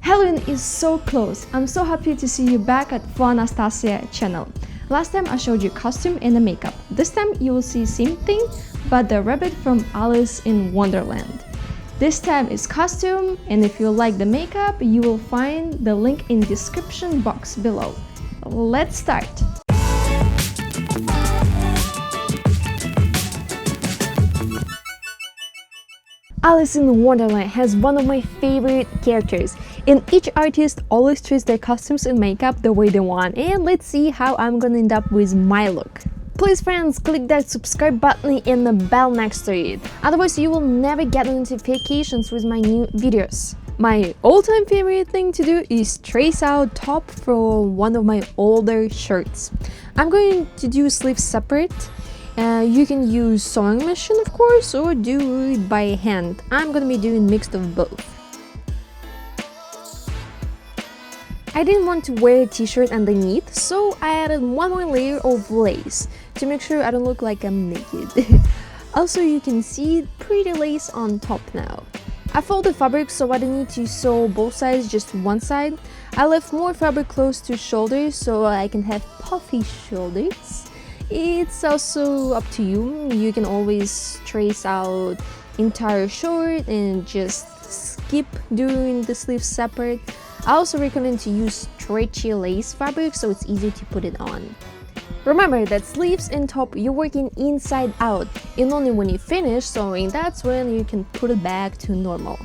Halloween is so close. I'm so happy to see you back at 4Anastasia channel. Last time I showed you costume and the makeup. This time you will see same thing, but the rabbit from Alice in Wonderland. This time is costume, and if you like the makeup, you will find the link in description box below. Let's start! Alice in Wonderland has one of my favorite characters, and each artist always treats their costumes and makeup the way they want, and let's see how I'm gonna end up with my look. Please friends, click that subscribe button and the bell next to it, otherwise you will never get notifications with my new videos. My all-time favorite thing to do is trace out top for one of my older shirts. I'm going to do sleeves separate. You can use sewing machine of course, or do it by hand. I'm gonna be doing mixed of both. I didn't want to wear a t-shirt underneath, so I added one more layer of lace to make sure I don't look like I'm naked. Also, you can see pretty lace on top now. I folded fabric so I didn't need to sew both sides, just one side. I left more fabric close to shoulders so I can have puffy shoulders. It's also up to you. You can always trace out entire short and just skip doing the sleeves separate. I also recommend to use stretchy lace fabric so it's easy to put it on. Remember that sleeves and top you're working inside out, and only when you finish sewing that's when you can put it back to normal.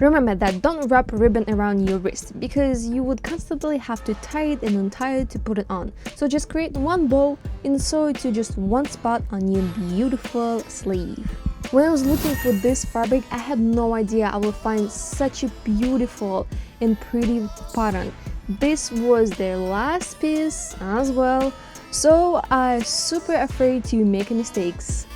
Remember that don't wrap ribbon around your wrist, because you would constantly have to tie it and untie it to put it on. So just create one bow and sew it to just one spot on your beautiful sleeve. When I was looking for this fabric, I had no idea I would find such a beautiful and pretty pattern. This was their last piece as well, so I'm super afraid to make mistakes.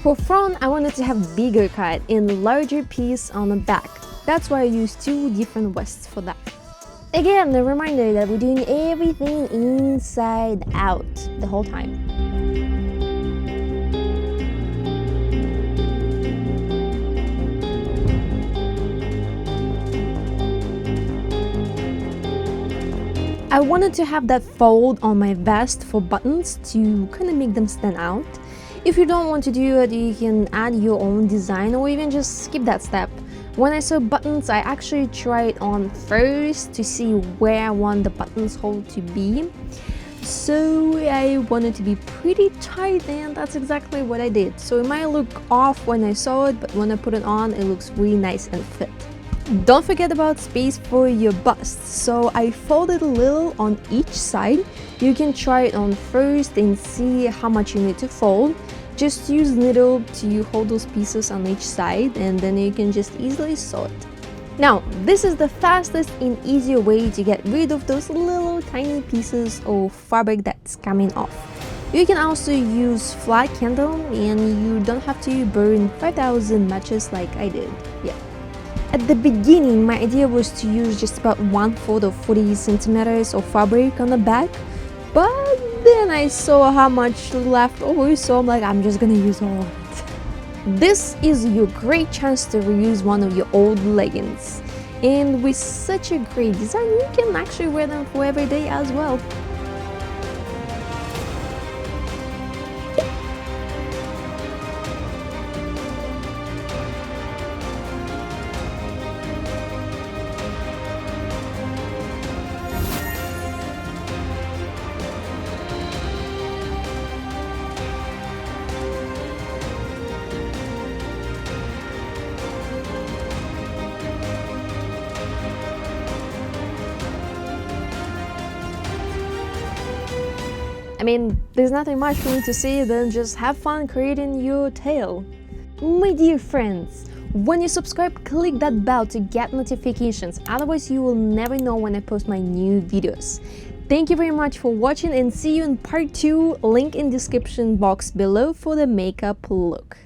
For front, I wanted to have bigger cut and larger piece on the back. That's why I used two different vests for that. Again, a reminder that we're doing everything inside out the whole time. I wanted to have that fold on my vest for buttons to kind of make them stand out. If you don't want to do it, you can add your own design or even just skip that step. When I sew buttons, I actually try it on first to see where I want the buttons hole to be. So I want it to be pretty tight, and that's exactly what I did. So it might look off when I sew it, but when I put it on, it looks really nice and fit. Don't forget about space for your bust, so I folded a little on each side. You can try it on first and see how much you need to fold. Just use needle to hold those pieces on each side, and then you can just easily sew it. Now, this is the fastest and easier way to get rid of those little tiny pieces of fabric that's coming off. You can also use flat candle, and you don't have to burn 5,000 matches like I did. Yeah. At the beginning, my idea was to use just about 1/4 of 40 centimeters of fabric on the back, but then I saw how much left over, so I'm like, I'm just gonna use all of it. This is your great chance to reuse one of your old leggings, and with such a great design, you can actually wear them for every day as well. I mean, there's nothing much for me to say than just have fun creating your tail. My dear friends, when you subscribe, click that bell to get notifications, otherwise you will never know when I post my new videos. Thank you very much for watching and see you in part 2, link in description box below for the makeup look.